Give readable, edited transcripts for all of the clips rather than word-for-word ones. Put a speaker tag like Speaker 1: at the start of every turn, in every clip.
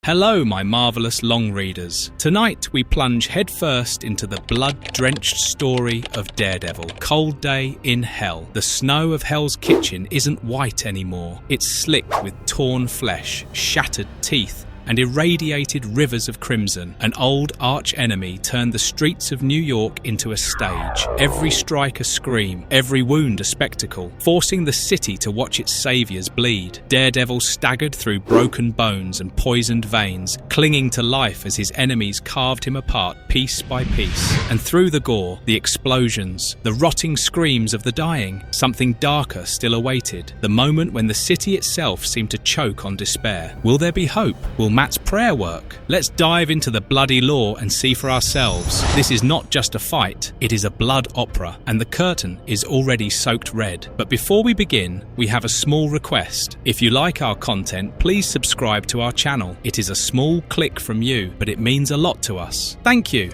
Speaker 1: Hello, my marvellous long readers. Tonight we plunge headfirst into the blood-drenched story of Daredevil. Cold day in hell. The snow of Hell's Kitchen isn't white anymore. It's slick with torn flesh, shattered teeth, and irradiated rivers of crimson. An old arch-enemy turned the streets of New York into a stage. Every strike a scream, every wound a spectacle, forcing the city to watch its saviors bleed. Daredevil staggered through broken bones and poisoned veins, clinging to life as his enemies carved him apart piece by piece. And through the gore, the explosions, the rotting screams of the dying, something darker still awaited. The moment when the city itself seemed to choke on despair. Will there be hope? Will Matt's prayer work? Let's dive into the bloody lore and see for ourselves. This is not just a fight, it is a blood opera, and the curtain is already soaked red. But before we begin, we have a small request. If you like our content, please subscribe to our channel. It is a small click from you, but it means a lot to us. Thank you.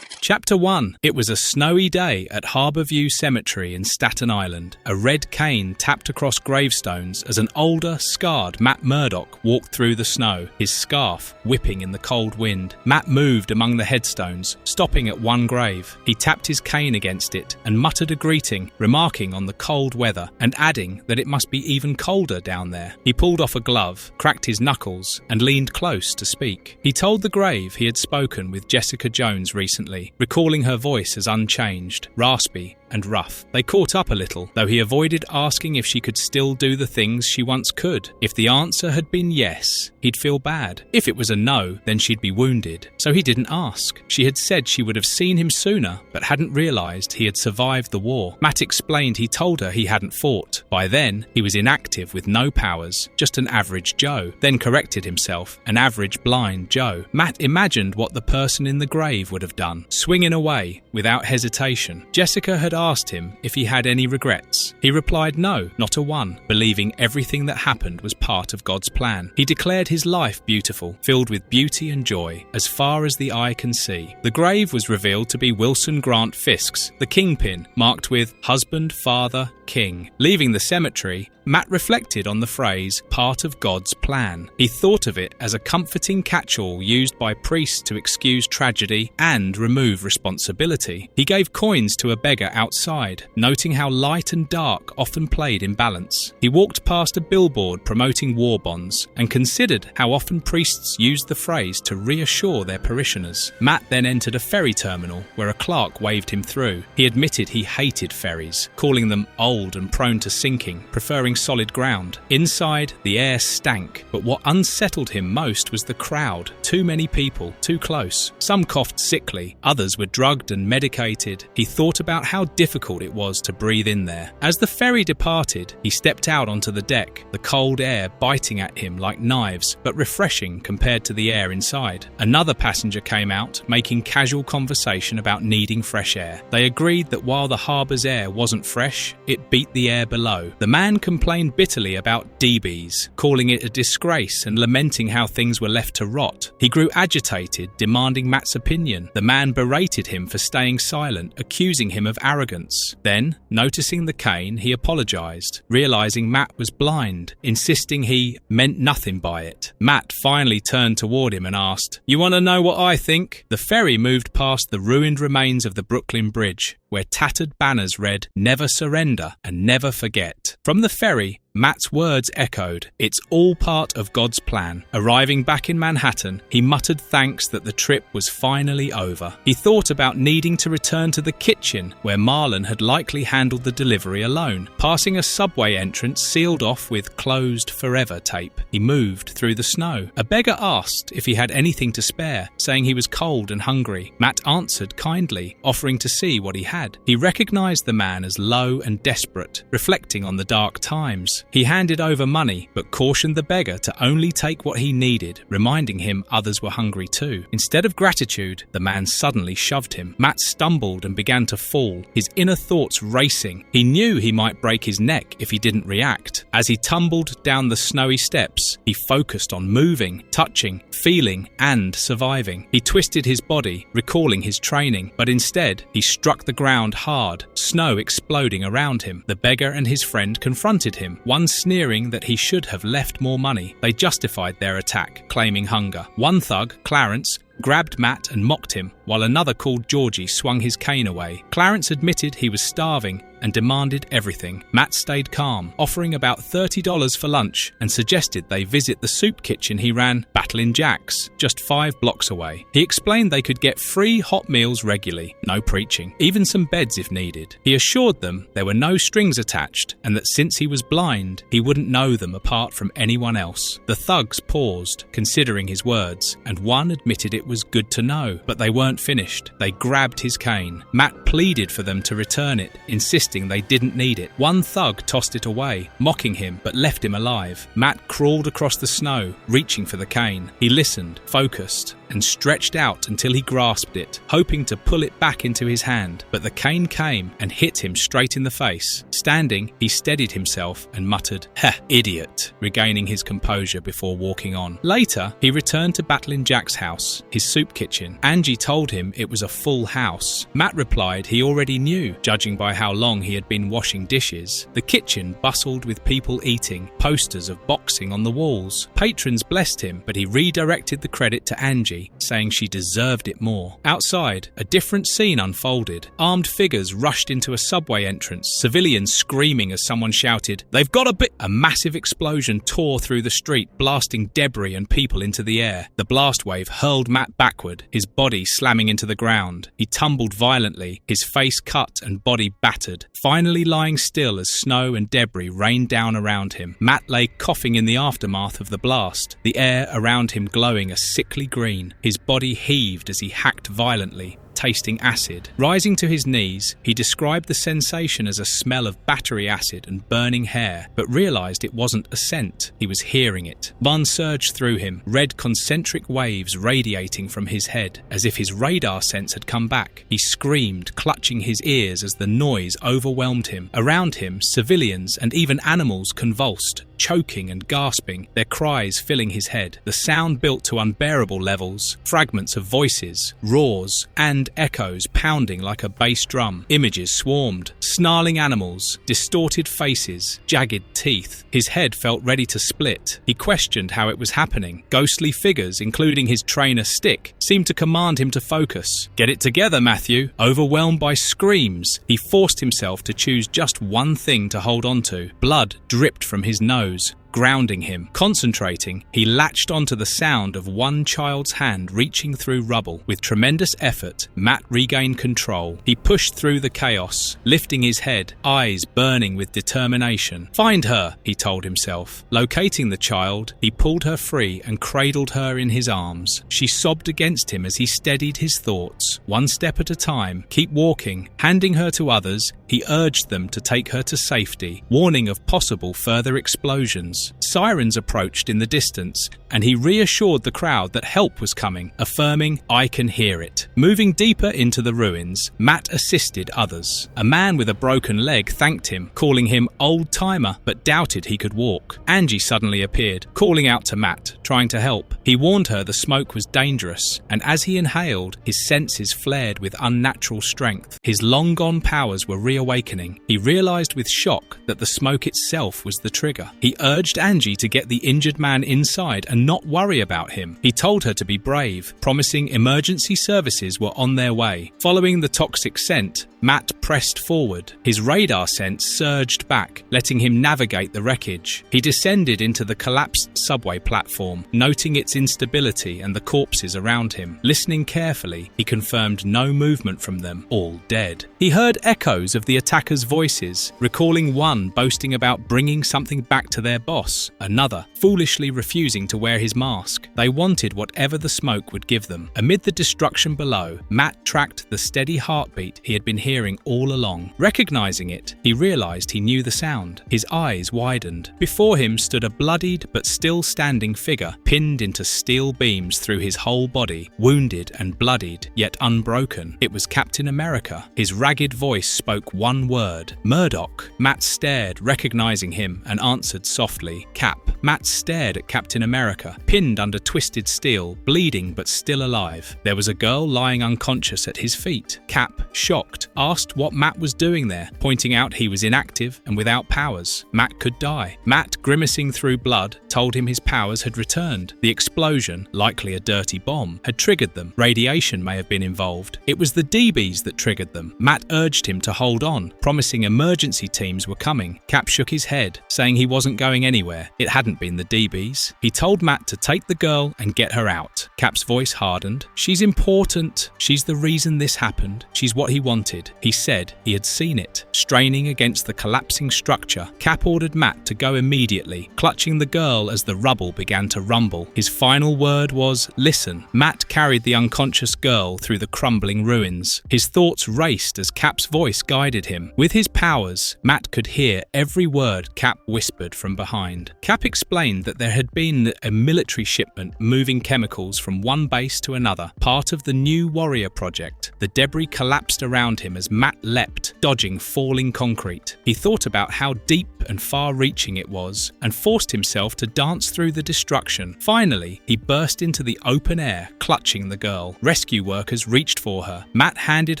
Speaker 1: Chapter 1. It was a snowy day at Harborview Cemetery in Staten Island. A red cane tapped across gravestones as an older, scarred Matt Murdock walked through the snow, his scarf whipping in the cold wind. Matt moved among the headstones, stopping at one grave. He tapped his cane against it and muttered a greeting, remarking on the cold weather and adding that it must be even colder down there. He pulled off a glove, cracked his knuckles, and leaned close to speak. He told the grave he had spoken with Jessica Jones recently, recalling her voice as unchanged, raspy and rough. They caught up a little, though he avoided asking if she could still do the things she once could. If the answer had been yes, he'd feel bad. If it was a no, then she'd be wounded. So he didn't ask. She had said she would have seen him sooner, but hadn't realised he had survived the war. Matt explained he told her he hadn't fought. By then, he was inactive with no powers, just an average Joe. Then corrected himself, an average blind Joe. Matt imagined what the person in the grave would have done, swinging away without hesitation. Jessica had asked him if he had any regrets. He replied no, not a one, believing everything that happened was part of God's plan. He declared his life beautiful, filled with beauty and joy, as far as the eye can see. The grave was revealed to be Wilson Grant Fisk's, the kingpin, marked with husband, father, king. Leaving the cemetery, Matt reflected on the phrase, part of God's plan. He thought of it as a comforting catch-all used by priests to excuse tragedy and remove responsibility. He gave coins to a beggar outside, noting how light and dark often played in balance. He walked past a billboard promoting war bonds and considered how often priests used the phrase to reassure their parishioners. Matt then entered a ferry terminal where a clerk waved him through. He admitted he hated ferries, calling them old and prone to sinking, preferring solid ground. Inside, the air stank, but what unsettled him most was the crowd. Too many people, too close. Some coughed sickly, others were drugged and medicated. He thought about how difficult it was to breathe in there. As the ferry departed, he stepped out onto the deck, the cold air biting at him like knives, but refreshing compared to the air inside. Another passenger came out, making casual conversation about needing fresh air. They agreed that while the harbour's air wasn't fresh, it beat the air below. The man complained bitterly about DBs, calling it a disgrace and lamenting how things were left to rot. He grew agitated, demanding Matt's opinion. The man berated him for staying silent, accusing him of arrogance. Then, noticing the cane, he apologised, realising Matt was blind, insisting he meant nothing by it. Matt finally turned toward him and asked, "You want to know what I think?" The ferry moved past the ruined remains of the Brooklyn Bridge, where tattered banners read, "Never surrender and never forget." From the ferry, Matt's words echoed, "It's all part of God's plan." Arriving back in Manhattan, he muttered thanks that the trip was finally over. He thought about needing to return to the kitchen, where Marlon had likely handled the delivery alone. Passing a subway entrance sealed off with "Closed Forever" tape, he moved through the snow. A beggar asked if he had anything to spare, saying he was cold and hungry. Matt answered kindly, offering to see what he had. He recognized the man as low and desperate, reflecting on the dark times. He handed over money, but cautioned the beggar to only take what he needed, reminding him others were hungry too. Instead of gratitude, the man suddenly shoved him. Matt stumbled and began to fall, his inner thoughts racing. He knew he might break his neck if he didn't react. As he tumbled down the snowy steps, he focused on moving, touching, feeling, and surviving. He twisted his body, recalling his training, but instead, he struck the ground hard, snow exploding around him. The beggar and his friend confronted him, one sneering that he should have left more money. They justified their attack, claiming hunger. One thug, Clarence, grabbed Matt and mocked him, while another called Georgie swung his cane away. Clarence admitted he was starving and demanded everything. Matt stayed calm, offering about $30 for lunch and suggested they visit the soup kitchen he ran, Battling Jack's, just 5 blocks away. He explained they could get free hot meals regularly, no preaching, even some beds if needed. He assured them there were no strings attached and that since he was blind, he wouldn't know them apart from anyone else. The thugs paused, considering his words, and one admitted it was good to know, but they weren't finished. They grabbed his cane. Matt pleaded for them to return it, insisting they didn't need it. One thug tossed it away, mocking him, but left him alive. Matt crawled across the snow, reaching for the cane. He listened, focused, and stretched out until he grasped it, hoping to pull it back into his hand, but the cane came and hit him straight in the face. Standing, he steadied himself and muttered, "Ha, idiot," regaining his composure before walking on. Later, he returned to Battling Jack's house, his soup kitchen. Angie told him it was a full house. Matt replied he already knew, judging by how long he had been washing dishes. The kitchen bustled with people eating, posters of boxing on the walls. Patrons blessed him, but he redirected the credit to Angie, saying she deserved it more. Outside, a different scene unfolded. Armed figures rushed into a subway entrance, civilians screaming as someone shouted, "They've got a bit!" A massive explosion tore through the street, blasting debris and people into the air. The blast wave hurled Matt backward, his body slamming into the ground. He tumbled violently, his face cut and body battered, finally lying still as snow and debris rained down around him. Matt lay coughing in the aftermath of the blast, the air around him glowing a sickly green. His body heaved as he hacked violently, tasting acid. Rising to his knees, he described the sensation as a smell of battery acid and burning hair, but realized it wasn't a scent. He was hearing it. One surged through him, red concentric waves radiating from his head, as if his radar sense had come back. He screamed, clutching his ears as the noise overwhelmed him. Around him, civilians and even animals convulsed, choking and gasping, their cries filling his head. The sound built to unbearable levels, fragments of voices, roars, and echoes pounding like a bass drum. Images swarmed, snarling animals, distorted faces, jagged teeth. His head felt ready to split. He questioned how it was happening. Ghostly figures, including his trainer Stick, seemed to command him to focus. "Get it together, Matthew." Overwhelmed by screams, he forced himself to choose just one thing to hold on to. Blood dripped from his nose, grounding him. Concentrating, he latched onto the sound of one child's hand reaching through rubble. With tremendous effort, Matt regained control. He pushed through the chaos, lifting his head, eyes burning with determination. "Find her," he told himself. Locating the child, he pulled her free and cradled her in his arms. She sobbed against him as he steadied his thoughts. One step at a time, keep walking. Handing her to others, he urged them to take her to safety, warning of possible further explosions. Sirens approached in the distance, and he reassured the crowd that help was coming, affirming, "I can hear it." Moving deeper into the ruins, Matt assisted others. A man with a broken leg thanked him, calling him old-timer, but doubted he could walk. Angie suddenly appeared, calling out to Matt, trying to help. He warned her the smoke was dangerous, and as he inhaled, his senses flared with unnatural strength. His long-gone powers were reawakening. He realized with shock that the smoke itself was the trigger. He urged Angie to get the injured man inside and not worry about him. He told her to be brave, promising emergency services were on their way. Following the toxic scent, Matt pressed forward. His radar sense surged back, letting him navigate the wreckage. He descended into the collapsed subway platform, noting its instability and the corpses around him. Listening carefully, he confirmed no movement from them, all dead. He heard echoes of the attackers' voices, recalling one boasting about bringing something back to their boss, another foolishly refusing to wear his mask. They wanted whatever the smoke would give them. Amid the destruction below, Matt tracked the steady heartbeat he had been hearing all along. Recognizing it, he realized he knew the sound. His eyes widened. Before him stood a bloodied but still standing figure, pinned into steel beams through his whole body, wounded and bloodied, yet unbroken. It was Captain America. His ragged voice spoke one word, "Murdoch." Matt stared, recognizing him, and answered softly, "Cap." Matt stared at Captain America, pinned under twisted steel, bleeding but still alive. There was a girl lying unconscious at his feet. Cap, shocked, asked what Matt was doing there, pointing out he was inactive and without powers. Matt could die. Matt, grimacing through blood, told him his powers had returned. The explosion, likely a dirty bomb, had triggered them. Radiation may have been involved. It was the DBs that triggered them. Matt urged him to hold on, promising emergency teams were coming. Cap shook his head, saying he wasn't going anywhere. It hadn't been the DBs. He told Matt to take the girl and get her out. Cap's voice hardened. She's important. She's the reason this happened. She's what he wanted. He said he had seen it. Straining against the collapsing structure, Cap ordered Matt to go immediately, clutching the girl as the rubble began to rumble. His final word was, "Listen." Matt carried the unconscious girl through the crumbling ruins. His thoughts raced as Cap's voice guided him. With his powers, Matt could hear every word Cap whispered from behind. Cap explained that there had been a military shipment moving chemicals from one base to another, part of the new Warrior project. The debris collapsed around him as Matt leapt, dodging falling concrete. He thought about how deep and far-reaching it was and forced himself to dance through the destruction. Finally, he burst into the open air, clutching the girl. Rescue workers reached for her. Matt handed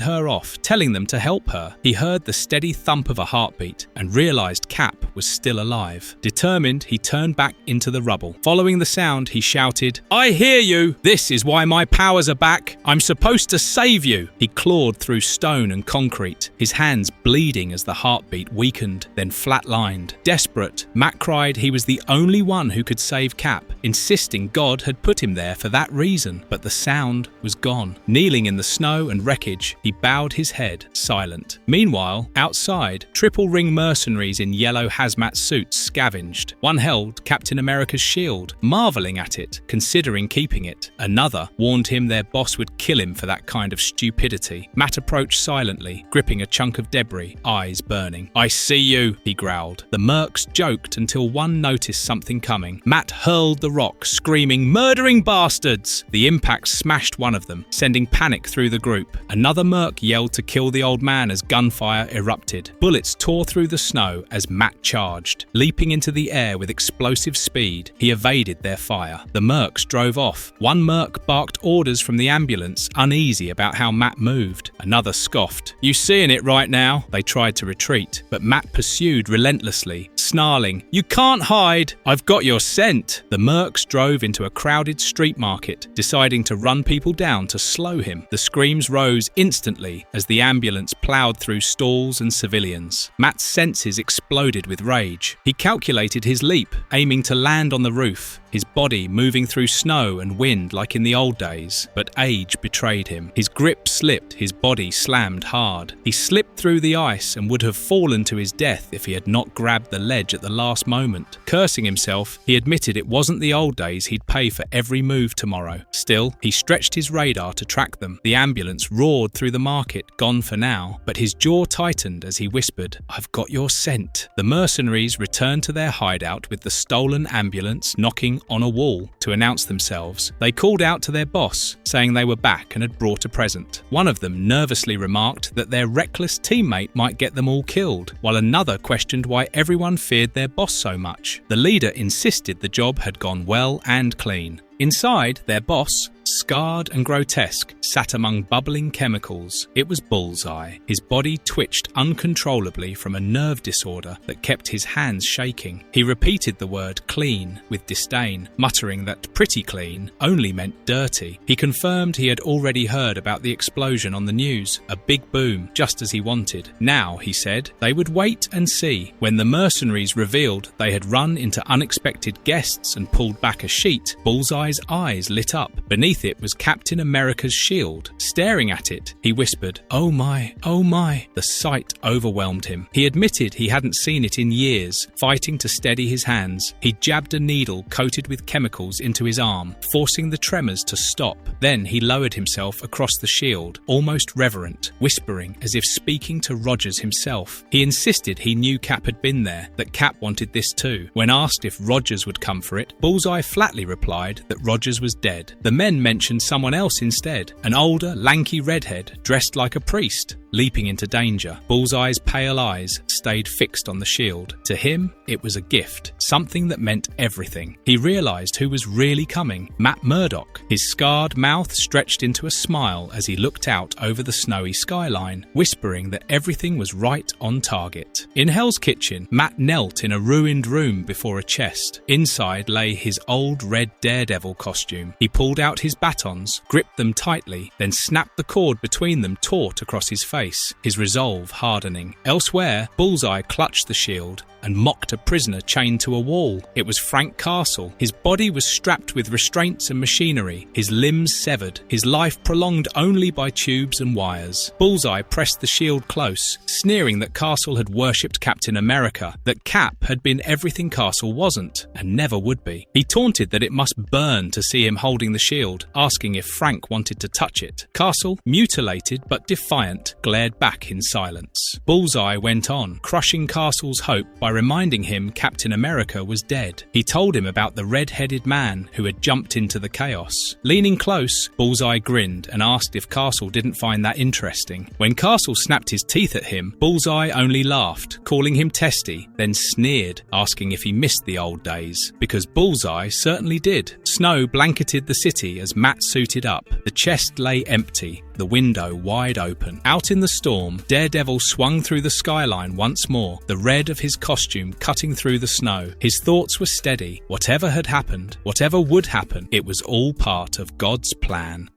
Speaker 1: her off, telling them to help her. He heard the steady thump of a heartbeat and realized Cap was still alive. Determined, he turned back into the rubble. Following the sound, he shouted, "I hear you! This is why my powers are back! I'm supposed to save you!" He clawed through stone and concrete, his hands bleeding as the heartbeat weakened, then flatlined. Desperate, Matt cried he was the only one who could save Cap, insisting God had put him there for that reason. But the sound was gone. Kneeling in the snow and wreckage, he bowed his head, silent. Meanwhile, outside, triple-ring mercenaries in yellow hazmat suits scavenged. One held Captain America's shield, marveling at it, considering keeping it. Another warned him their boss would kill him for that kind of stupidity. Matt approached silently, gripping a chunk of debris, eyes burning. "I see you," he growled. The mercs joked until one noticed something coming. Matt hurled the rock, screaming, "Murdering bastards!" The impact smashed one of them, sending panic through the group. Another merc yelled to kill the old man as gunfire erupted. Bullets tore through the snow as Matt charged. Leaping into the air with explosive speed, he evaded their fire. The mercs drove off. One merc barked orders from the ambulance, uneasy about how Matt moved. Another scoffed. "You seeing it right now?" They tried to retreat, but Matt pursued relentlessly, snarling, "You can't hide! I've got your scent!" The mercs drove into a crowded street market, deciding to run people down to slow him. The screams rose instantly as the ambulance plowed through stalls and civilians. Matt's senses exploded with rage. He calculated his leap, aiming to land on the roof, his body moving through snow and wind like in the old days. But age betrayed him. His grip slipped, his body slammed hard. He slipped through the ice and would have fallen to his death if he had not grabbed the ledge at the last moment. Cursing himself, he admitted it wasn't the old days he'd pay for every move tomorrow. Still, he stretched his radar to track them. The ambulance roared through the market, gone for now, but his jaw tightened as he whispered, "I've got your scent." The mercenaries returned to their hideout with the stolen ambulance knocking on a wall to announce themselves. They called out to their boss, saying they were back and had brought a present. One of them nervously remarked that their reckless teammate might get them all killed, while another questioned why everyone feared their boss so much. The leader insisted the job had gone well and clean. Inside, their boss, scarred and grotesque, sat among bubbling chemicals. It was Bullseye. His body twitched uncontrollably from a nerve disorder that kept his hands shaking. He repeated the word clean with disdain, muttering that pretty clean only meant dirty. He confirmed he had already heard about the explosion on the news, a big boom, just as he wanted. Now, he said, they would wait and see. When the mercenaries revealed they had run into unexpected guests and pulled back a sheet, Bullseye's eyes lit up. Beneath it was Captain America's shield. Staring at it, he whispered, "Oh my, oh my." The sight overwhelmed him. He admitted he hadn't seen it in years. Fighting to steady his hands, he jabbed a needle coated with chemicals into his arm, forcing the tremors to stop. Then he lowered himself across the shield, almost reverent, whispering as if speaking to Rogers himself. He insisted he knew Cap had been there, that Cap wanted this too. When asked if Rogers would come for it, Bullseye flatly replied that Rogers was dead. The men mentioned someone else instead, an older, lanky redhead dressed like a priest, leaping into danger. Bullseye's pale eyes stayed fixed on the shield. To him, it was a gift, something that meant everything. He realized who was really coming: Matt Murdock. His scarred mouth stretched into a smile as he looked out over the snowy skyline, whispering that everything was right on target. In Hell's Kitchen, Matt knelt in a ruined room before a chest. Inside lay his old red Daredevil costume. He pulled out his batons, gripped them tightly, then snapped the cord between them taut across his face, his resolve hardening. Elsewhere, Bullseye clutched the shield and mocked a prisoner chained to a wall. It was Frank Castle. His body was strapped with restraints and machinery, his limbs severed, his life prolonged only by tubes and wires. Bullseye pressed the shield close, sneering that Castle had worshipped Captain America, that Cap had been everything Castle wasn't, and never would be. He taunted that it must burn to see him holding the shield, asking if Frank wanted to touch it. Castle, mutilated but defiant, glared back in silence. Bullseye went on, crushing Castle's hope by reminding him Captain America was dead. He told him about the red-headed man who had jumped into the chaos. Leaning close, Bullseye grinned and asked if Castle didn't find that interesting. When Castle snapped his teeth at him, Bullseye only laughed, calling him testy, then sneered, asking if he missed the old days. Because Bullseye certainly did. Snow blanketed the city as Matt suited up. The chest lay empty, the window wide open. Out in the storm, Daredevil swung through the skyline once more, the red of his costume cutting through the snow. His thoughts were steady. Whatever had happened, whatever would happen, it was all part of God's plan.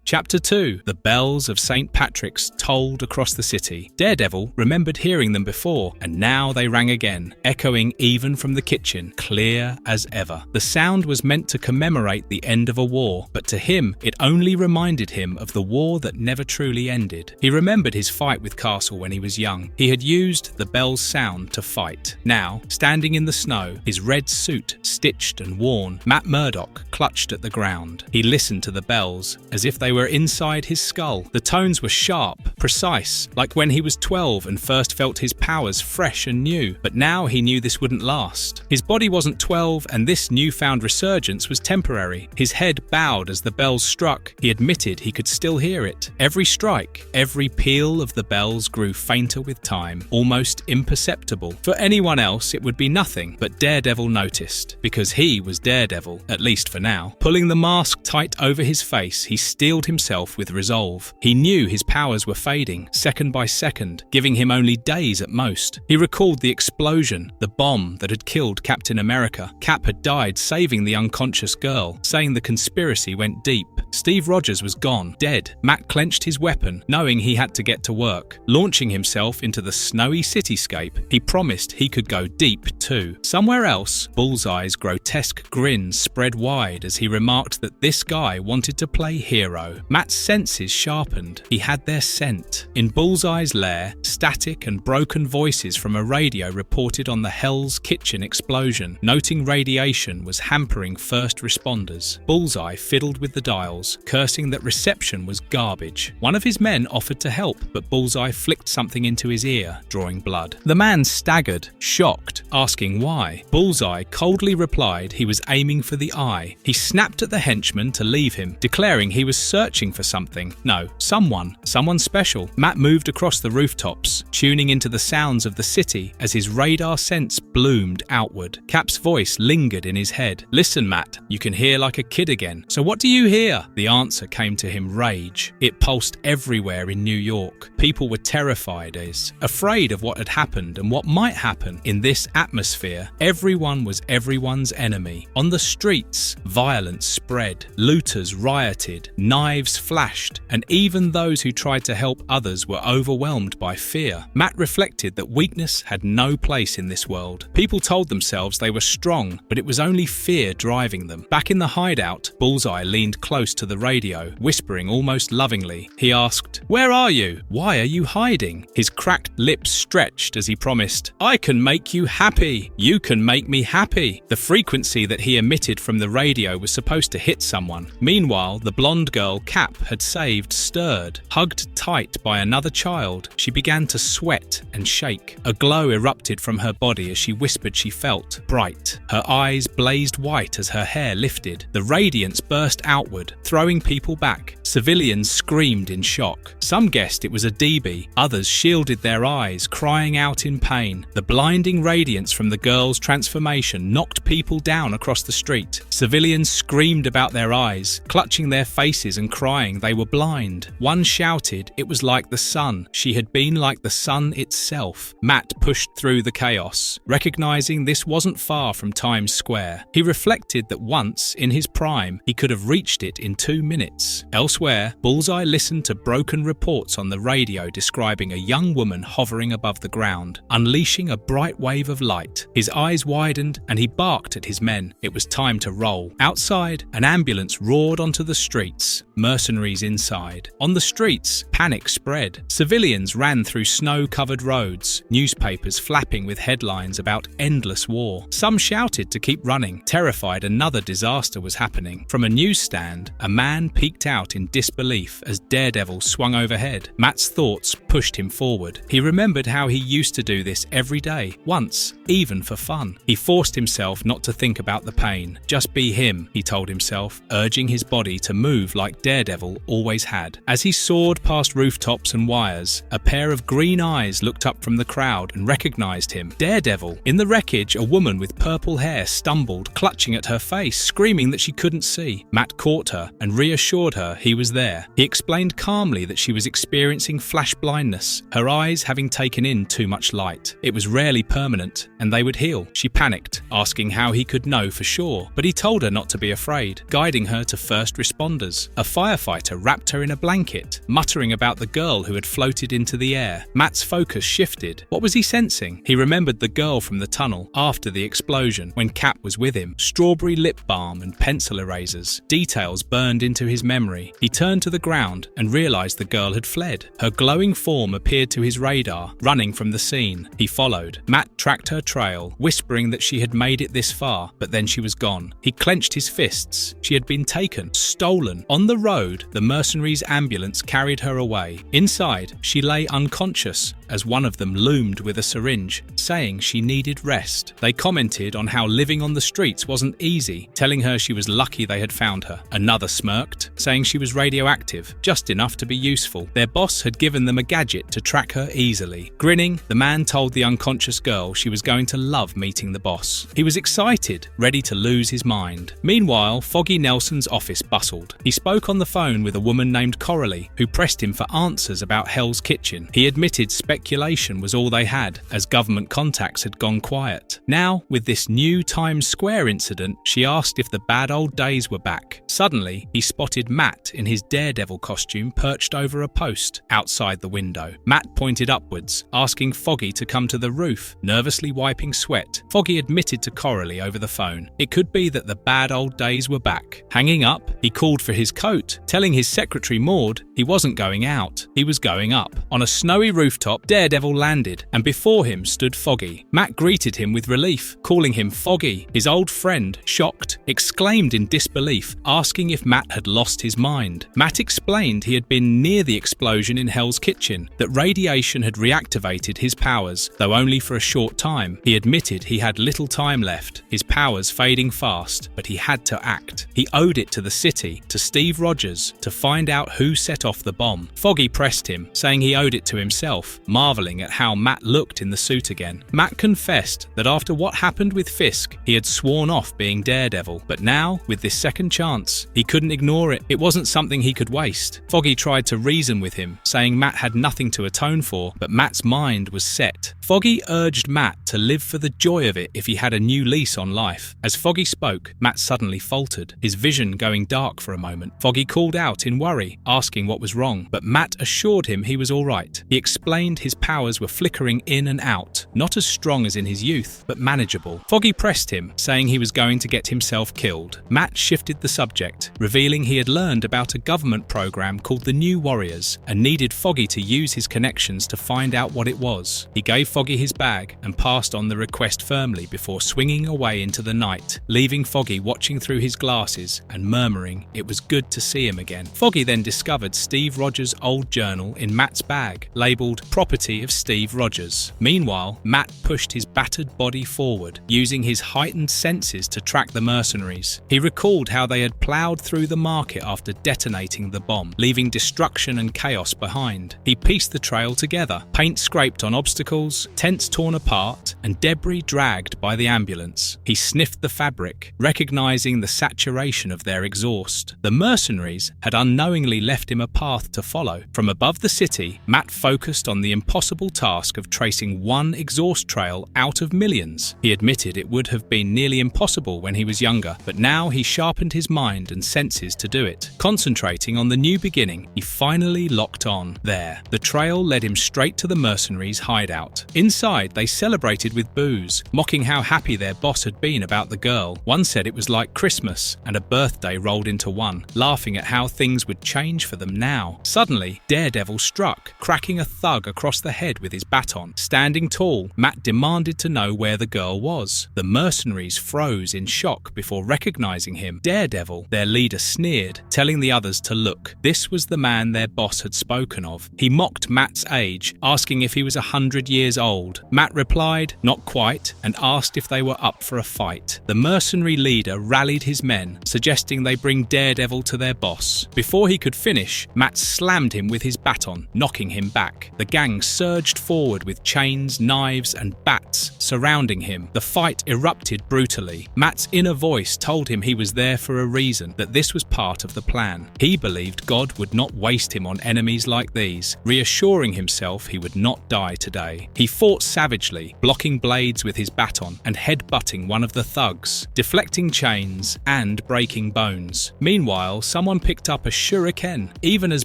Speaker 1: Chapter 2. The bells of St. Patrick's tolled across the city. Daredevil remembered hearing them before, and now they rang again, echoing even from the kitchen, clear as ever. The sound was meant to commemorate the end of a war, but to him it only reminded him of the war that never truly ended. He remembered his fight with Castle when he was young. He had used the bell's sound to fight. Now, standing in the snow, his red suit stitched and worn, Matt Murdock clutched at the ground. He listened to the bells as if they were inside his skull. The tones were sharp, precise, like when he was 12 and first felt his powers fresh and new. But now he knew this wouldn't last. His body wasn't 12, and this newfound resurgence was temporary. His head bowed as the bells struck. He admitted he could still hear it. Every strike, every peal of the bells grew fainter with time, almost imperceptible. For anyone else, it would be nothing, but Daredevil noticed, because he was Daredevil, at least for now. Pulling the mask tight over his face, he steeled himself with resolve. He knew his powers were fading, second by second, giving him only days at most. He recalled the explosion, the bomb that had killed Captain America. Cap had died saving the unconscious girl, saying the conspiracy went deep. Steve Rogers was gone, dead. Matt clenched his weapon, knowing he had to get to work. Launching himself into the snowy cityscape, he promised he could go deep too. Somewhere else, Bullseye's grotesque grin spread wide as he remarked that this guy wanted to play hero. Matt's senses sharpened. He had their scent. In Bullseye's lair, static and broken voices from a radio reported on the Hell's Kitchen explosion, noting radiation was hampering first responders. Bullseye fiddled with the dials, cursing that reception was garbage. One of his men offered to help, but Bullseye flicked something into his ear, drawing blood. The man staggered, shocked, asking why. Bullseye coldly replied he was aiming for the eye. He snapped at the henchman to leave him, declaring he was searching for something. No, someone special. Matt moved across the rooftops, tuning into the sounds of the city as his radar sense bloomed outward. Cap's voice lingered in his head. Listen, Matt, you can hear like a kid again. So what do you hear? The answer came to him: rage. It pulsed everywhere in New York. People were terrified, afraid of what had happened and what might happen. In this atmosphere, everyone was everyone's enemy. On the streets, violence spread. Looters rioted. Knives flashed, and even those who tried to help others were overwhelmed by fear. Matt reflected that weakness had no place in this world. People told themselves they were strong, but it was only fear driving them. Back in the hideout, Bullseye leaned close to the radio, whispering almost lovingly. He asked, "Where are you? Why are you hiding?" His cracked lips stretched as he promised, "I can make you happy. You can make me happy." The frequency that he emitted from the radio was supposed to hit someone. Meanwhile, the blonde girl Cap had saved stirred, hugged tight sight by another child, she began to sweat and shake. A glow erupted from her body as she whispered she felt bright. Her eyes blazed white as her hair lifted. The radiance burst outward, throwing people back. Civilians screamed in shock. Some guessed it was a DB, others shielded their eyes, crying out in pain. The blinding radiance from the girl's transformation knocked people down across the street. Civilians screamed about their eyes, clutching their faces and crying they were blind. One shouted it was like the sun. She had been like the sun itself. Matt pushed through the chaos, recognizing this wasn't far from Times Square. He reflected that once, in his prime, he could have reached it in 2 minutes. Elsewhere, Bullseye listened to broken reports on the radio describing a young woman hovering above the ground, unleashing a bright wave of light. His eyes widened and he barked at his men. It was time to roll. Outside, an ambulance roared onto the streets, mercenaries inside. On the streets, panic spread. Civilians ran through snow-covered roads, newspapers flapping with headlines about endless war. Some shouted to keep running, terrified another disaster was happening. From a newsstand, a man peeked out in disbelief as Daredevil swung overhead. Matt's thoughts pushed him forward. He remembered how he used to do this every day, once, even for fun. He forced himself not to think about the pain. Just be him, he told himself, urging his body to move like Daredevil always had. As he soared past rooftops and wires, a pair of green eyes looked up from the crowd and recognized him. Daredevil! In the wreckage, a woman with purple hair stumbled, clutching at her face, screaming that she couldn't see. Matt caught her and reassured her he was there. He explained calmly that she was experiencing flash blindness, her eyes having taken in too much light. It was rarely permanent, and they would heal. She panicked, asking how he could know for sure, but he told her not to be afraid, guiding her to first responders. A firefighter wrapped her in a blanket, muttering about the girl who had floated into the air. Matt's focus shifted. What was he sensing? He remembered the girl from the tunnel after the explosion, when Cap was with him. Strawberry lip balm and pencil erasers. Details burned into his memory. He turned to the ground and realized the girl had fled. Her glowing form appeared to his radar, running from the scene. He followed. Matt tracked her trail, whispering that she had made it this far, but then she was gone. He clenched his fists. She had been taken, stolen. On the road, the mercenaries' ambulance carried her away. Inside, she lay unconscious as one of them loomed with a syringe, saying she needed rest. They commented on how living on the streets wasn't easy, telling her she was lucky they had found her. Another smirked, saying she was radioactive, just enough to be useful. Their boss had given them a gadget to track her easily. Grinning, the man told the unconscious girl she was going to love meeting the boss. He was excited, ready to lose his mind. Meanwhile, Foggy Nelson's office bustled. He spoke on the phone with a woman named Coralie, who pressed him for answers about Hell's Kitchen. He admitted speculation was all they had, as government contacts had gone quiet. Now, with this new Times Square incident, she asked if the bad old days were back. Suddenly, he spotted Matt in his Daredevil costume perched over a post outside the window. Matt pointed upwards, asking Foggy to come to the roof, nervously wiping sweat. Foggy admitted to Coralie over the phone. It could be that the bad old days were back. Hanging up, he called for his coat, telling his secretary Maud he wasn't going out, he was going up. On a snowy rooftop, Daredevil landed, and before him stood Foggy. Matt greeted him with relief, calling him Foggy. His old friend, shocked, exclaimed in disbelief, asking if Matt had lost his mind. Matt explained he had been near the explosion in Hell's Kitchen, that radiation had reactivated his powers, though only for a short time. He admitted he had little time left, his powers fading fast, but he had to act. He owed it to the city, to Steve Rogers, to find out who set off the bomb. Foggy pressed him, saying he owed it to himself, marveling at how Matt looked in the suit again. Matt confessed that after what happened with Fisk, he had sworn off being Daredevil, but now, with this second chance, he couldn't ignore it. It wasn't something he could waste. Foggy tried to reason with him, saying Matt had nothing to atone for, but Matt's mind was set. Foggy urged Matt to live for the joy of it if he had a new lease on life. As Foggy spoke, Matt suddenly faltered, his vision going dark for a moment. Foggy called out in worry, asking what was wrong, but Matt assured him he was all right. He explained his powers were flickering in and out, not as strong as in his youth, but manageable. Foggy pressed him, saying he was going to get himself killed. Matt shifted the subject, revealing he had learned about a government program called the New Warriors and needed Foggy to use his connections to find out what it was. He gave Foggy his bag and passed on the request firmly before swinging away into the night, leaving Foggy watching through his glasses and murmuring it was good to see him again. Foggy then discovered Steve Rogers' old journal in Matt's bag, labelled Property of Steve Rogers. Meanwhile, Matt pushed his battered body forward, using his heightened senses to track the mercenaries. He recalled how they had ploughed through the market after detonating the bomb, leaving destruction and chaos behind. He pieced the trail together, paint scraped on obstacles, tents torn apart, and debris dragged by the ambulance. He sniffed the fabric, recognizing the saturation of their exhaust. The mercenaries had unknowingly left him a path to follow. From above the city, Matt focused on the impossible task of tracing one exhaust trail out of millions. He admitted it would have been nearly impossible when he was younger, but now he sharpened his mind and senses to do it. Concentrating on the new beginning, he finally locked on. There, the trail led him straight to the mercenaries' hideout. Inside, they celebrated with booze, mocking how happy their boss had been about the girl. One said it was like Christmas and a birthday rolled into one, laughing at how things would change for them now. Suddenly, Daredevil struck, cracking a thug across the head with his baton. Standing tall, Matt demanded to know where the girl was. The mercenaries froze in shock before recognizing him. Daredevil, their leader, sneered, telling the others to look. This was the man their boss had spoken of. He mocked Matt's age, asking if he was 100 years old. Matt replied, not quite, and asked if they were up for a fight. The mercenary leader rallied his men, suggesting they bring Daredevil to their boss. Before he could finish, Matt slammed him with his baton, knocking him back. The gang surged forward with chains, knives, and bats surrounding him. The fight erupted brutally. Matt's inner voice told him he was there for a reason, that this was part of the plan. He believed God would not waste him on enemies like these, reassuring himself he would not die today. He fought savagely, blocking blades with his baton and head-butting one of the thugs, deflecting chains and breaking bones. Meanwhile, someone picked up a shuriken. Even as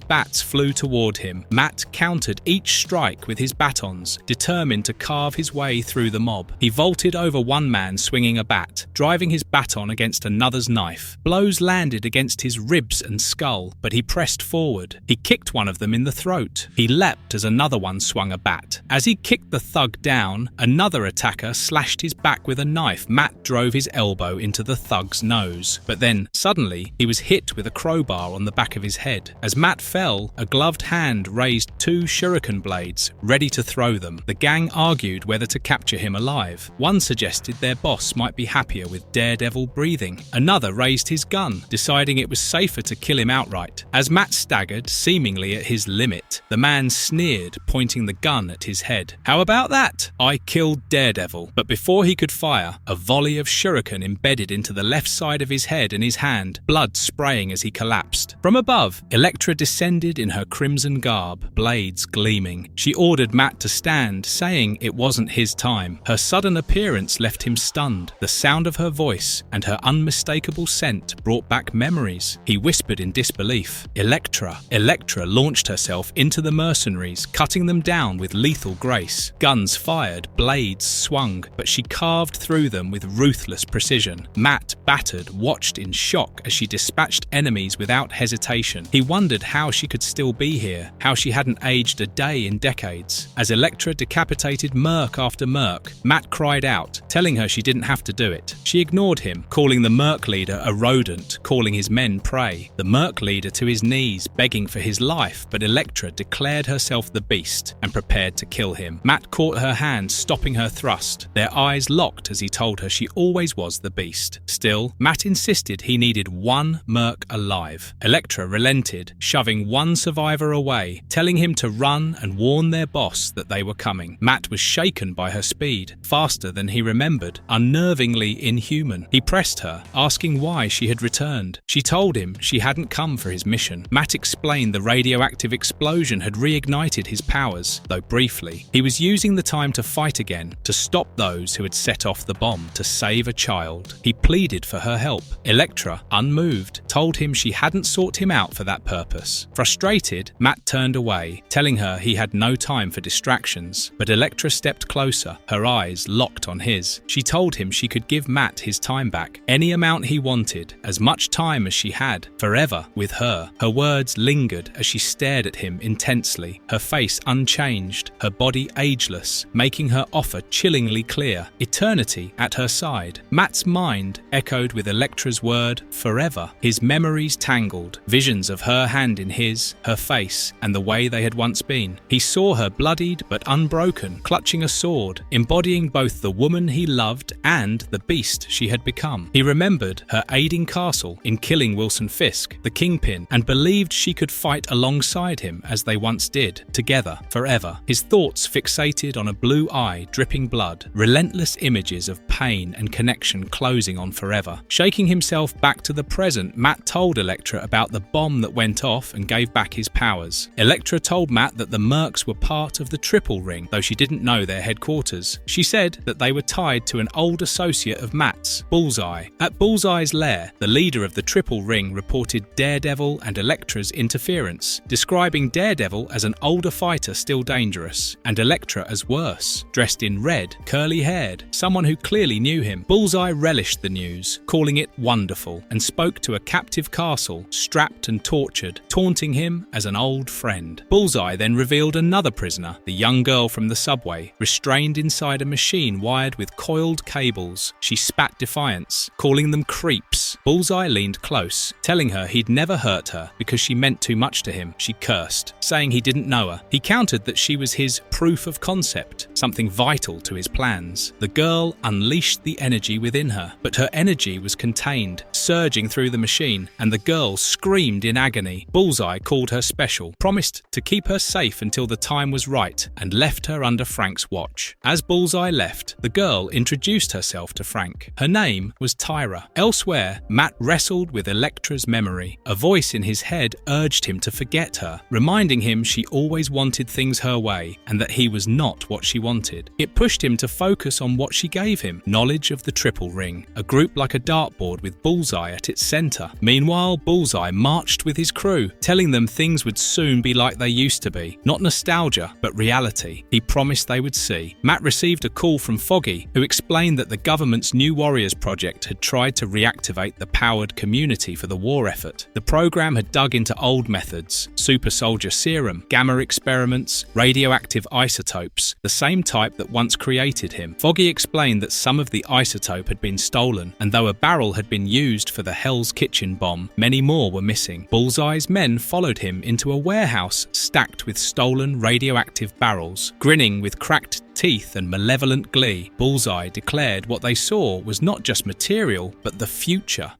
Speaker 1: bats flew toward him, Matt countered each strike with his batons, determined to carve his way through the mob. He vaulted over one man swinging a bat, driving his baton against another's knife. Blows landed against his ribs and skull, but he pressed forward. He kicked one of them in the throat. He leapt as another one swung a bat. As he kicked the thug down, another attacker slashed his back with a knife. Matt drove his elbow into the thug's nose. But then, suddenly, he was hit with a crowbar on the back of his head. As Matt fell, a gloved hand raised two shuriken blades, ready to throw them. The gang argued whether to capture him alive. One suggested their boss might be happier with Daredevil breathing. Another raised his gun, deciding it was safer to kill him outright. As Matt staggered, seemingly at his limit, the man sneered, pointing the gun at his head. "How about that? I killed Daredevil." But before he could fire, a volley of shuriken embedded into the left side of his head and his hand, blood spraying as he collapsed. From above, Elektra descended in her crimson garb, blades gleaming. She ordered Matt to stand, saying it wasn't his time. Her sudden appearance left him stunned. The sound of her voice and her unmistakable scent brought back memories. He whispered in disbelief. Elektra. Elektra launched herself into the mercenaries, cutting them down with lethal grace. Guns fired, blades swung, but she carved through them with ruthless precision. Matt, battered, watched in shock as she dispatched enemies without hesitation. He wondered how she could still be here, how she hadn't aged a day in decades. As Elektra decapitated merc after merc, Matt cried out, telling her she didn't have to do it. She ignored him, calling the merc leader a rodent, calling his men prey. The merc leader to his knees, begging for his life, but Elektra declared herself the beast and prepared to kill him. Matt caught her hand, stopping her thrust. Their eyes locked as he told her she always was the beast. Still, Matt insisted he needed one merc alive. Elektra relented, shoving one survivor away, telling him to run and warn their boss that they were coming. Matt was shaken by her speed, faster than he remembered, unnervingly inhuman. He pressed her, asking why she had returned. She told him she hadn't come for his mission. Matt explained the radioactive explosion had reignited his powers, though briefly. He was using the time to fight again, to stop those who had set off the bomb, to save a child. He pleaded for her help. Elektra, unmoved, told him she hadn't sought him out for that purpose. Frustrated, Matt turned away, telling her he had no no time for distractions. But Elektra stepped closer, her eyes locked on his. She told him she could give Matt his time back, any amount he wanted, as much time as she had, forever with her. Her words lingered as she stared at him intensely, her face unchanged, her body ageless, making her offer chillingly clear, eternity at her side. Matt's mind echoed with Elektra's word, forever. His memories tangled, visions of her hand in his, her face, and the way they had once been. He saw her bloodied but unbroken, clutching a sword, embodying both the woman he loved and the beast she had become. He remembered her aiding Castle in killing Wilson Fisk, the Kingpin, and believed she could fight alongside him as they once did, together, forever. His thoughts fixated on a blue eye dripping blood, relentless images of pain and connection closing on forever. Shaking himself back to the present, Matt told Elektra about the bomb that went off and gave back his powers. Elektra told Matt that the Mercs were part of the Triple Ring, though she didn't know their headquarters. She said that they were tied to an old associate of Matt's, Bullseye. At Bullseye's lair, the leader of the Triple Ring reported Daredevil and Elektra's interference, describing Daredevil as an older fighter still dangerous, and Elektra as worse, dressed in red, curly-haired, someone who clearly knew him. Bullseye relished the news, calling it wonderful, and spoke to a captive Castle, strapped and tortured, taunting him as an old friend. Bullseye then revealed another prisoner, the young girl from the subway, restrained inside a machine wired with coiled cables. She spat defiance, calling them creeps. Bullseye leaned close, telling her he'd never hurt her because she meant too much to him. She cursed, saying he didn't know her. He countered that she was his proof of concept, something vital to his plans. The girl unleashed the energy within her, but her energy was contained, surging through the machine, and the girl screamed in agony. Bullseye called her special, promised to keep her safe until the time was right, and left her under Frank's watch. As Bullseye left, the girl introduced herself to Frank. Her name was Tyra. Elsewhere, Matt wrestled with Elektra's memory. A voice in his head urged him to forget her, reminding him she always wanted things her way, and that he was not what she wanted. It pushed him to focus on what she gave him, knowledge of the Triple Ring, a group like a dartboard with Bullseye at its center. Meanwhile, Bullseye marched with his crew, telling them things would soon be like they used to be. Not nostalgia, but reality. He promised they would see. Matt received a call from Foggy, who explained that the government's New Warriors project had tried to reactivate the powered community for the war effort. The program had dug into old methods, super soldier serum, gamma experiments, radioactive isotopes, the same type that once created him. Foggy explained that some of the isotope had been stolen, and though a barrel had been used for the Hell's Kitchen bomb, many more were missing. Bullseye's men followed him into a warehouse stacked with stolen radioactive barrels. Grinning with cracked teeth and malevolent glee, Bullseye declared what they saw was not just material, but the future.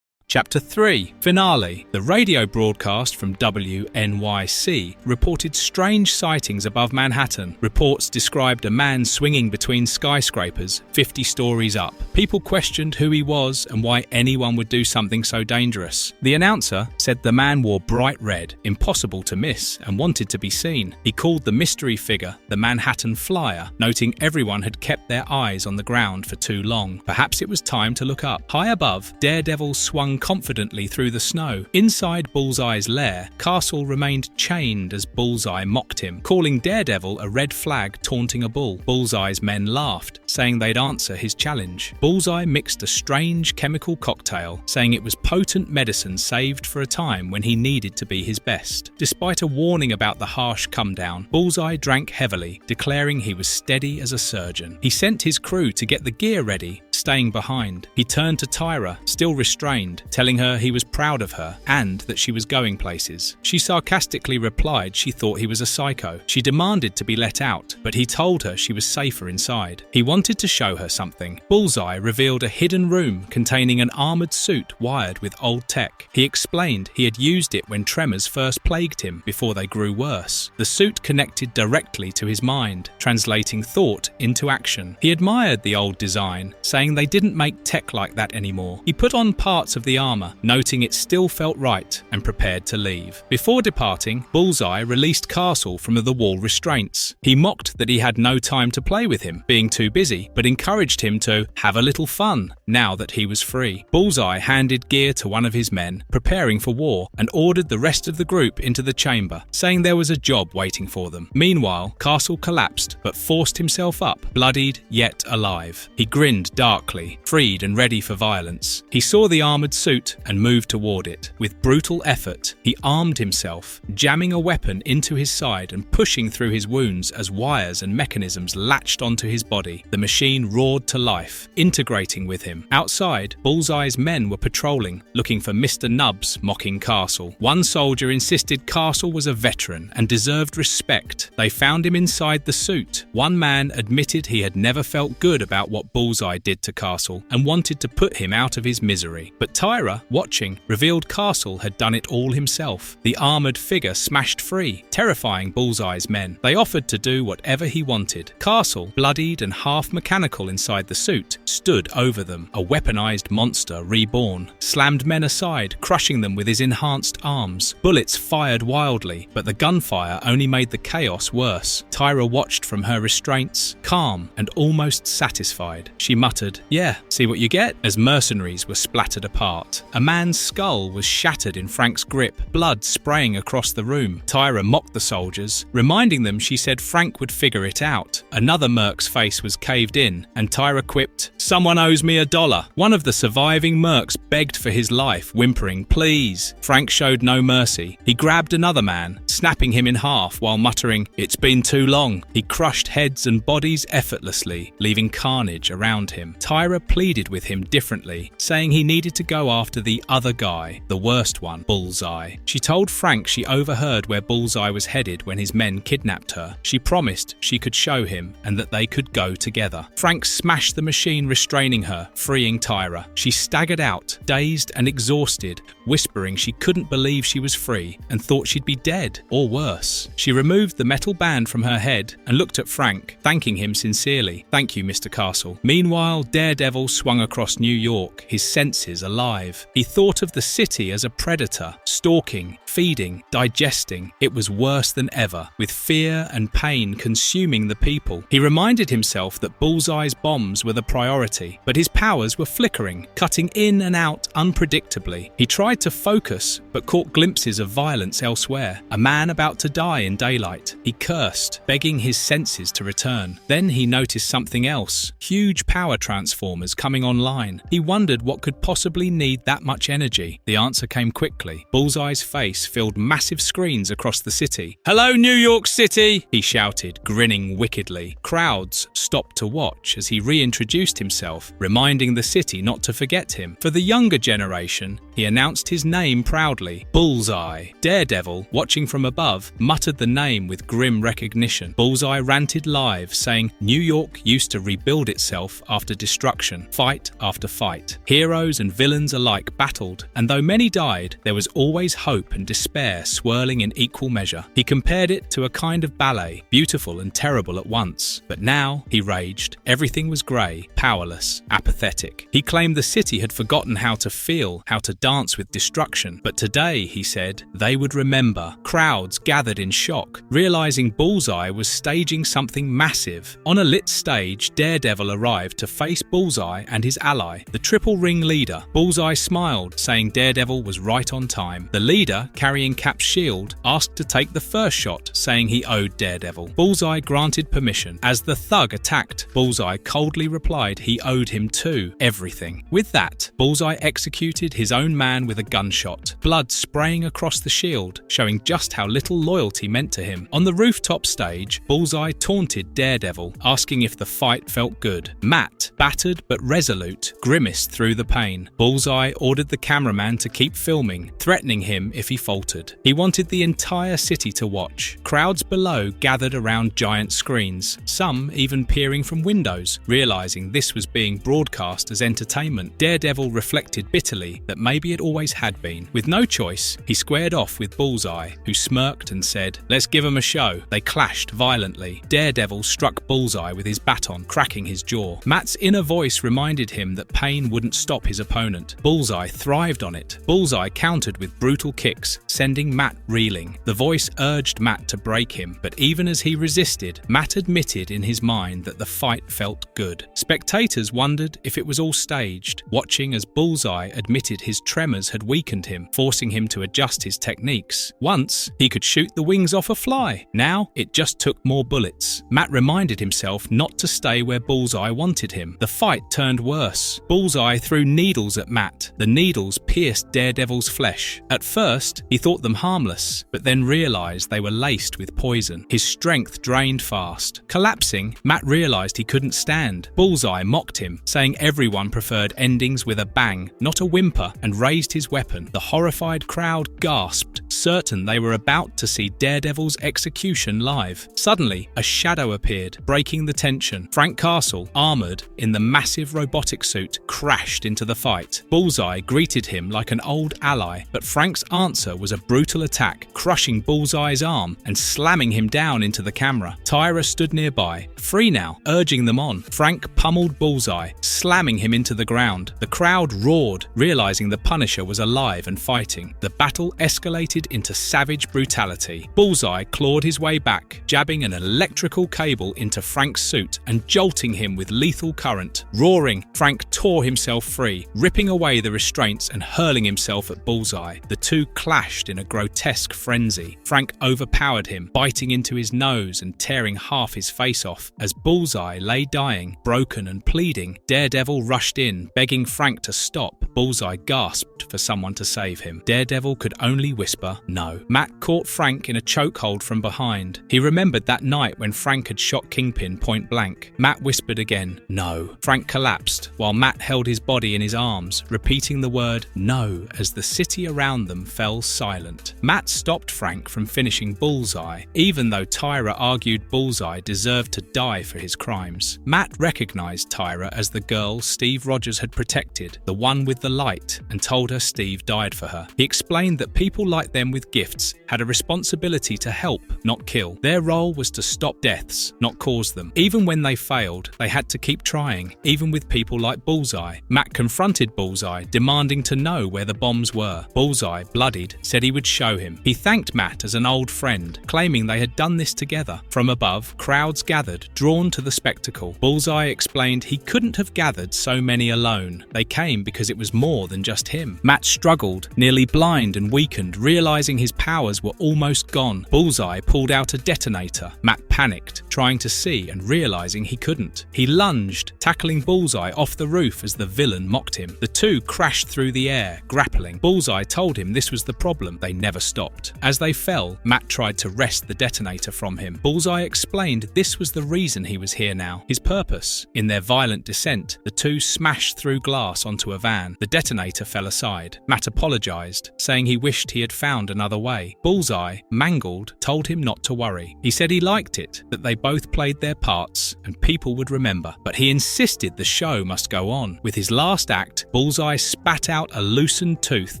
Speaker 1: Chapter 3. Finale. The radio broadcast from WNYC reported strange sightings above Manhattan. Reports described a man swinging between skyscrapers 50 stories up. People questioned who he was and why anyone would do something so dangerous. The announcer said the man wore bright red, impossible to miss, and wanted to be seen. He called the mystery figure the Manhattan Flyer, noting everyone had kept their eyes on the ground for too long. Perhaps it was time to look up. High above, Daredevil swung confidently through the snow. Inside Bullseye's lair, Castle remained chained as Bullseye mocked him, calling Daredevil a red flag taunting a bull. Bullseye's men laughed, saying they'd answer his challenge. Bullseye mixed a strange chemical cocktail, saying it was potent medicine saved for a time when he needed to be his best. Despite a warning about the harsh come-down, Bullseye drank heavily, declaring he was steady as a surgeon. He sent his crew to get the gear ready, staying behind. He turned to Tyra, still restrained, telling her he was proud of her and that she was going places. She sarcastically replied she thought he was a psycho. She demanded to be let out, but he told her she was safer inside. He wanted to show her something. Bullseye revealed a hidden room containing an armored suit wired with old tech. He explained he had used it when tremors first plagued him before they grew worse. The suit connected directly to his mind, translating thought into action. He admired the old design, saying saying they didn't make tech like that anymore. He put on parts of the armor, noting it still felt right, and prepared to leave. Before departing, Bullseye released Castle from the wall restraints. He mocked that he had no time to play with him, being too busy, but encouraged him to have a little fun now that he was free. Bullseye handed gear to one of his men, preparing for war, and ordered the rest of the group into the chamber, saying there was a job waiting for them. Meanwhile, Castle collapsed, but forced himself up, bloodied yet alive. He grinned darkly, freed and ready for violence. He saw the armored suit and moved toward it. With brutal effort, he armed himself, jamming a weapon into his side and pushing through his wounds as wires and mechanisms latched onto his body. The machine roared to life, integrating with him. Outside, Bullseye's men were patrolling, looking for Mr. Nubbs mocking Castle. One soldier insisted Castle was a veteran and deserved respect. They found him inside the suit. One man admitted he had never felt good about what Bullseye did to Castle and wanted to put him out of his misery. But Tyra, watching, revealed Castle had done it all himself. The armoured figure smashed free, terrifying Bullseye's men. They offered to do whatever he wanted. Castle, bloodied and half mechanical inside the suit, stood over them, a weaponized monster reborn, slammed men aside, crushing them with his enhanced arms. Bullets fired wildly, but the gunfire only made the chaos worse. Tyra watched from her restraints, calm and almost satisfied. She muttered, "Yeah, see what you get?" as mercenaries were splattered apart. A man's skull was shattered in Frank's grip, blood spraying across the room. Tyra mocked the soldiers, reminding them she said Frank would figure it out. Another merc's face was caved in, and Tyra quipped, "Someone owes me $1." One of the surviving mercs begged for his life, whimpering, "Please." Frank showed no mercy. He grabbed another man, snapping him in half while muttering, "It's been too long." He crushed heads and bodies effortlessly, leaving carnage around him. Tyra pleaded with him differently, saying he needed to go after the other guy, the worst one, Bullseye. She told Frank she overheard where Bullseye was headed when his men kidnapped her. She promised she could show him and that they could go together. Frank smashed the machine restraining her, freeing Tyra. She staggered out, dazed and exhausted, whispering she couldn't believe she was free and thought she'd be dead, or worse. She removed the metal band from her head and looked at Frank, thanking him sincerely. "Thank you, Mr. Castle." Meanwhile, Daredevil swung across New York, his senses alive. He thought of the city as a predator, stalking, feeding, digesting. It was worse than ever, with fear and pain consuming the people. He reminded himself that Bullseye's bombs were the priority, but his powers were flickering, cutting in and out unpredictably. He tried to focus, but caught glimpses of violence elsewhere. A man about to die in daylight. He cursed, begging his senses to return. Then he noticed something else. Huge power transformers coming online. He wondered what could possibly need that much energy. The answer came quickly. Bullseye's face filled massive screens across the city. "Hello, New York City!" he shouted, grinning wickedly. Crowds stopped to watch as he reintroduced himself, reminding the city not to forget him. For the younger generation, he announced his name proudly, Bullseye. Daredevil, watching from above, muttered the name with grim recognition. Bullseye ranted live, saying New York used to rebuild itself after destruction, fight after fight. Heroes and villains alike battled, and though many died, there was always hope and despair swirling in equal measure. He compared it to a kind of ballet, beautiful and terrible at once. But now, he raged, everything was grey, powerless, apathetic. He claimed the city had forgotten how to feel, how to dance with destruction. But today, he said, they would remember. Crowds gathered in shock, realising Bullseye was staging something massive. On a lit stage, Daredevil arrived to face Bullseye and his ally, the Triple Ring leader. Bullseye smiled, saying Daredevil was right on time. The leader, carrying Cap's shield, asked to take the first shot, saying he owed Daredevil. Bullseye granted permission. As the thug attacked, Bullseye coldly replied he owed him too, everything. With that, Bullseye executed his own man with a gunshot, blood spraying across the shield, showing just how little loyalty meant to him. On the rooftop stage, Bullseye taunted Daredevil, asking if the fight felt good. Matt, battered but resolute, grimaced through the pain. Bullseye ordered the cameraman to keep filming, threatening him if he faltered. He wanted the entire city to watch. Crowds below gathered around giant screens, some even peering from windows, realizing this was being broadcast as entertainment. Daredevil reflected bitterly that maybe it always had been. With no choice, he squared off with Bullseye, who smirked and said, "Let's give him a show." They clashed violently. Daredevil struck Bullseye with his baton, cracking his jaw. Matt's inner voice reminded him that pain wouldn't stop his opponent. Bullseye thrived on it. Bullseye countered with brutal kicks, sending Matt reeling. The voice urged Matt to break him, but even as he resisted, Matt admitted in his mind that the fight felt good. Spectators wondered if it was all staged, watching as Bullseye admitted his tremors had weakened him, forcing him to adjust his techniques. Once, he could shoot the wings off a fly. Now, it just took more bullets. Matt reminded himself not to stay where Bullseye wanted him. The fight turned worse. Bullseye threw needles at Matt. The needles pierced Daredevil's flesh. At first, he thought them harmless, but then realized they were laced with poison. His strength drained fast. Collapsing, Matt realized he couldn't stand. Bullseye mocked him, saying everyone preferred endings with a bang, not a whimper, and raised his weapon. The horrified crowd gasped, certain they were about to see Daredevil's execution live. Suddenly, a shadow appeared, breaking the tension. Frank Castle, armored in the massive robotic suit, crashed into the fight. Bullseye greeted him like an old ally, but Frank's answer was a brutal attack, crushing Bullseye's arm and slamming him down into the camera. Tyra stood nearby, free now, urging them on. Frank pummeled Bullseye, slamming him into the ground. The crowd roared, realizing the Punisher was alive and fighting. The battle escalated into savage brutality. Bullseye clawed his way back, jabbing an electrical cable into Frank's suit and jolting him with lethal current. Roaring, Frank tore himself free, ripping away the restraints and hurling himself at Bullseye. The two clashed in a grotesque frenzy. Frank overpowered him, biting into his nose and tearing half his face off. As Bullseye lay dying, broken and pleading, Daredevil rushed in, begging Frank to stop. Bullseye gasped for someone to save him. Daredevil could only whisper, "No." Matt caught Frank in a chokehold from behind. He remembered that night when Frank had shot Kingpin point blank. Matt whispered again, "No." Frank collapsed, while Matt held his body in his arms, repeating the word "no" as the city around them fell silent. Matt stopped Frank from finishing Bullseye, even though Tyra argued Bullseye deserved to die for his crimes. Matt recognized Tyra as the girl Steve Rogers had protected, the one with the light, and told her Steve died for her. He explained that people like them with gifts had a responsibility to help, not kill. Their role was to stop deaths, not cause them. Even when they failed, they had to keep trying, even with people like Bullseye. Matt confronted Bullseye, demanding to know where the bombs were. Bullseye, bloodied, said he would show him. He thanked Matt as an old friend, claiming they had done this together. From above, crowds gathered, drawn to the spectacle. Bullseye explained he couldn't have gathered so many alone. They came because it was more than just him. Matt struggled, nearly blind and weakened, realizing his powers were almost gone. Bullseye pulled out a detonator. Matt panicked, trying to see and realizing he couldn't. He lunged, tackling Bullseye off the roof as the villain mocked him. The two crashed through the air, grappling. Bullseye told him this was the problem. They never stopped. As they fell, Matt tried to wrest the detonator from him. Bullseye explained this was the reason he was here now, his purpose. In their violent descent, the two smashed through glass onto a van. The detonator fell aside. Matt apologized, saying he wished he had found another way. Bullseye, mangled, told him not to worry. He said he liked it, that they both played their parts and people would remember. But he insisted the show must go on. With his last act, Bullseye spat out a loosened tooth,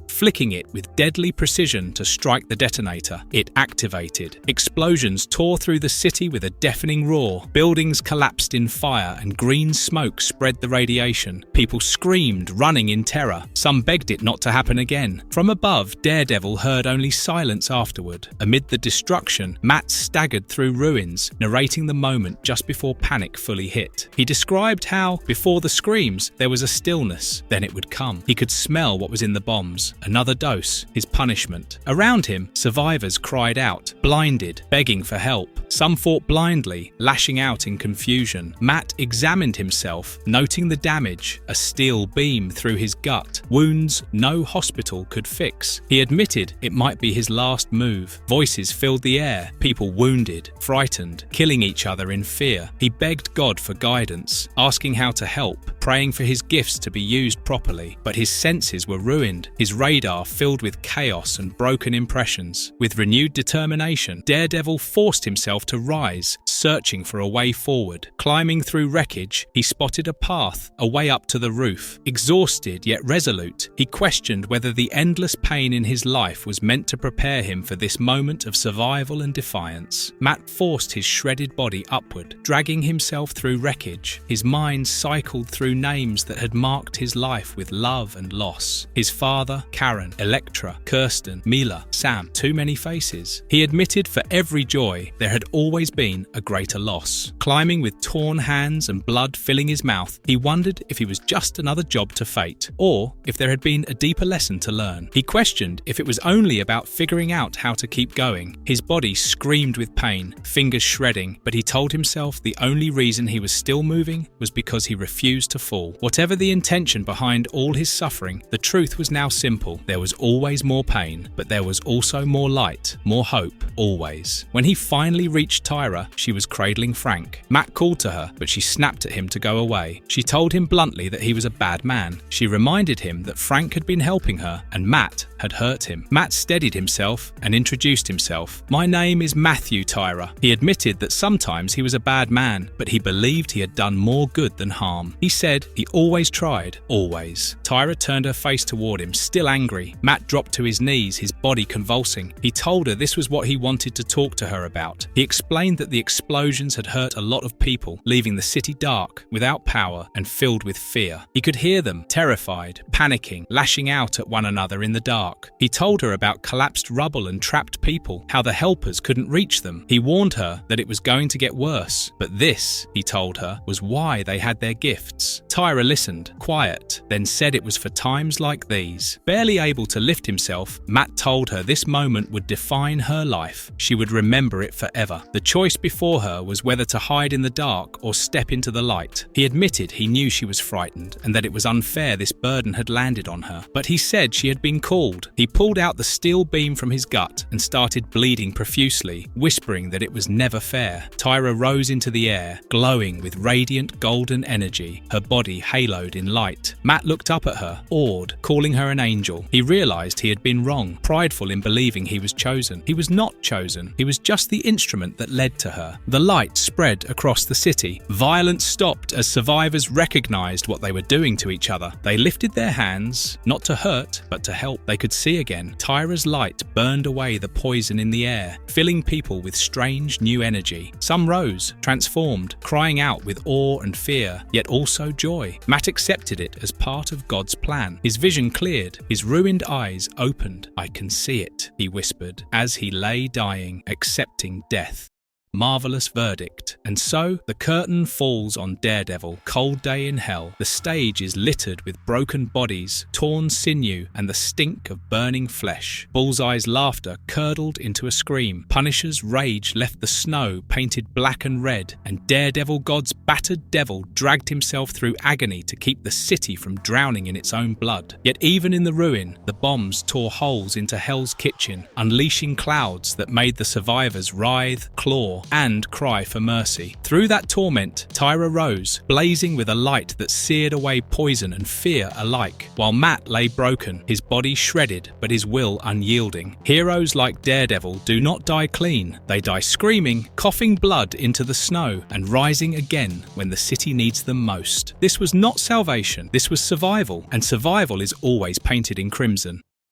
Speaker 1: flicking it with deadly precision to strike the detonator. It activated. Explosions tore through the city with a deafening roar. Buildings collapsed in fire and green smoke spread the radiation. People screamed, running in terror. Some begged it not to happen again. From above, Daredevil heard only silence afterward. Amid the destruction, Matt staggered through ruins, narrating the moment just before panic fully hit. He described how, before the screams, there was a stillness. Then it would come. He could smell what was in the bombs. Another dose, his punishment. Around him, survivors cried out, blinded, begging for help. Some fought blindly, lashing out in confusion. Matt examined himself, noting the damage, a steel beam through his gut, wounds no hospital could fix. He admitted it might be his last move. Voices filled the air, people wounded, frightened, killing each other in fear. He begged God for guidance, asking how to help, praying for his gifts to be used properly. But his senses were ruined, his radar filled with chaos chaos and broken impressions. With renewed determination, Daredevil forced himself to rise, searching for a way forward. Climbing through wreckage, he spotted a path, a way up to the roof. Exhausted yet resolute, he questioned whether the endless pain in his life was meant to prepare him for this moment of survival and defiance. Matt forced his shredded body upward, dragging himself through wreckage. His mind cycled through names that had marked his life with love and loss. His father, Karen, Electra, Kirsten, Mila, Sam, too many faces. He admitted for every joy, there had always been a greater loss. Climbing with torn hands and blood filling his mouth, he wondered if he was just another job to fate, or if there had been a deeper lesson to learn. He questioned if it was only about figuring out how to keep going. His body screamed with pain, fingers shredding, but he told himself the only reason he was still moving was because he refused to fall. Whatever the intention behind all his suffering, the truth was now simple. There was always more pain, but there was also more light, more hope, always. When he finally reached Tyra, she was cradling Frank. Matt called to her, but she snapped at him to go away. She told him bluntly that he was a bad man. She reminded him that Frank had been helping her and Matt had hurt him. Matt steadied himself and introduced himself. "My name is Matthew, Tyra." He admitted that sometimes he was a bad man, but he believed he had done more good than harm. He said he always tried, always. Tyra turned her face toward him, still angry. Matt dropped to his knees, his body convulsing. He told her this was what he wanted to talk to her about. He explained that the explosions had hurt a lot of people, leaving the city dark, without power, and filled with fear. He could hear them, terrified, panicking, lashing out at one another in the dark. He told her about collapsed rubble and trapped people, how the helpers couldn't reach them. He warned her that it was going to get worse. But this, he told her, was why they had their gifts. Tyra listened, quiet, then said it was for times like these. Barely able to lift himself, Matt told her this moment would define her life. She would remember it forever. The choice before her was whether to hide in the dark or step into the light. He admitted he knew she was frightened and that it was unfair this burden had landed on her. But he said she had been called. He pulled out the steel beam from his gut and started bleeding profusely, whispering that it was never fair. Tyra rose into the air, glowing with radiant golden energy, her body haloed in light. Matt looked up at her, awed, calling her an angel. He realized he had been wrong, prideful in believing he was chosen. He was not chosen. He was just the instrument that led to her. The light spread across the city. Violence stopped as survivors recognized what they were doing to each other. They lifted their hands, not to hurt, but to help. They could see again. Tyra's light burned away the poison in the air, filling people with strange new energy. Some rose, transformed, crying out with awe and fear, yet also joy. Matt accepted it as part of God's plan. His vision cleared, his ruined eyes opened. "I can see it," he whispered, as he lay dying, accepting death. Marvelous verdict. And so, the curtain falls on Daredevil, Cold Day in Hell. The stage is littered with broken bodies, torn sinew, and the stink of burning flesh. Bullseye's laughter curdled into a scream. Punisher's rage left the snow painted black and red, and Daredevil God's battered devil dragged himself through agony to keep the city from drowning in its own blood. Yet even in the ruin, the bombs tore holes into Hell's Kitchen, unleashing clouds that made the survivors writhe, claw, and cry for mercy. Through that torment, Tyra rose, blazing with a light that seared away poison and fear alike, while Matt lay broken, his body shredded but his will unyielding. Heroes like Daredevil do not die clean. They die screaming, coughing blood into the snow, and rising again when the city needs them most. This was not salvation, this was survival, and survival is always painted in crimson.